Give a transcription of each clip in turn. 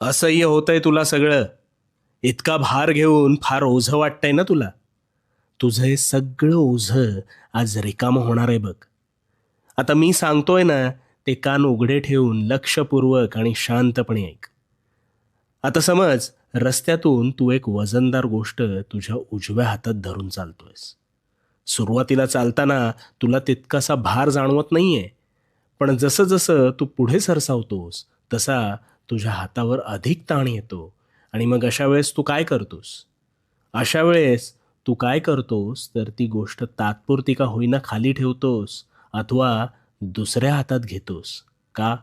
असह्य होतंय तुला सगळं. इतका भार घेऊन फार ओझं वाटतंय ना तुला. तुझं हे सगळं ओझं आज रिकामं होणार आहे बघ. आता मी सांगतोय ना, ते कान उघडे ठेवून लक्षपूर्वक आणि शांतपणे ऐक. आता समज रस्त्यातून तू एक वजनदार गोष्ट तुझ्या उजव्या हातात धरून चालतोयस. सुरुवातीला चालताना तुला तितकासा भार जाणवत नाहीये, पण जसं जसं तू पुढे सरसावतोस तसा तुझ्या हातावर अधिक ताण येतो. आणि मग अशा वेळेस तू काय करतोस तर ती गोष्ट तात्पुरती का होईना खाली ठेवतोस अथवा दुसऱ्या हातात घेतोस. का?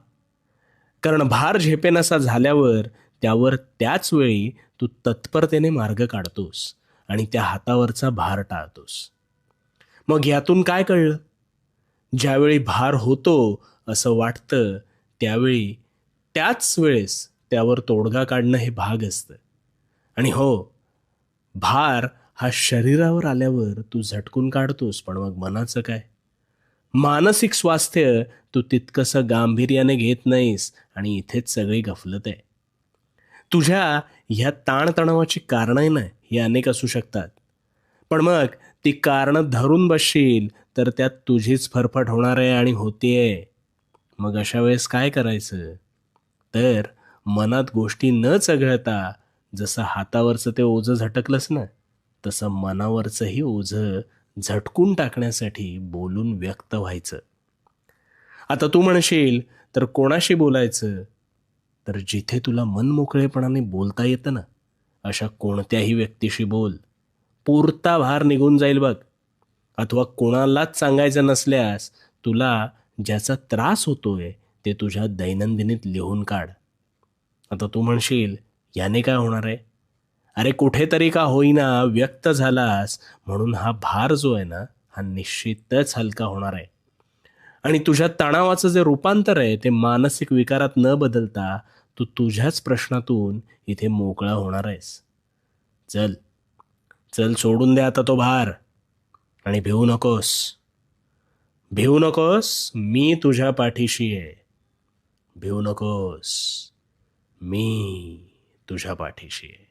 कारण भार झेपेनासा झाल्यावर त्यावर त्याच वेळी तू तत्परतेने मार्ग काढतोस आणि त्या हातावरचा भार टाळतोस. मग यातून काय कळलं? ज्यावेळी भार होतो असं वाटतं त्यावेळी त्याच वेळेस त्यावर तोडगा काढणं हे भाग असतं. आणि हो, भार हा शरीरावर आल्यावर तू झटकून काढतोस, पण मग मनाचं काय? मानसिक स्वास्थ्य तू तितकंसं गांभीर्याने घेत नाहीस आणि इथेच सगळी गफलत आहे. तुझ्या ह्या ताणतणावाची कारणं ना ही अनेक असू शकतात. पण मग ती कारणं धरून बसशील तर त्यात तुझीच फरफट होणार आहे आणि होतीये. मग अशा वेळेस काय करायचं? तर मनात गोष्टी न चघळता जसं हातावरचं ते ओझं झटकलंस ना, तसं मनावरचंही ओझं झटकून टाकण्यासाठी बोलून व्यक्त व्हायचं. आता तू म्हणशील, तर कोणाशी बोलायचं? तर जिथे तुला मनमोकळेपणाने बोलता येतं ना, अशा कोणत्याही व्यक्तीशी बोल. पुरता भार निघून जाईल बघ. अथवा कोणालाच सांगायचं नसल्यास तुला ज्याचा त्रास होतोय ते तुझ्या दैनंदिनीत लिहून काढ. आता तू म्हणशील, याने काय होणार आहे? अरे कुठेतरी का होईना व्यक्त झालास म्हणून हा भार जो आहे ना, हा निश्चितच हलका होणार आहे. आणि तुझ्या तणावाचं जे रूपांतर आहे ते मानसिक विकारात न बदलता तू तुझ्याच प्रश्नातून इथे मोकळा होणार आहेस. चल, चल सोडून दे आता तो भार आणि भिवू नकोस. भिवू नकोस, मी तुझ्या पाठीशी आहे. भिवू नकोस, मी तुझ्या पाठीशी आहे.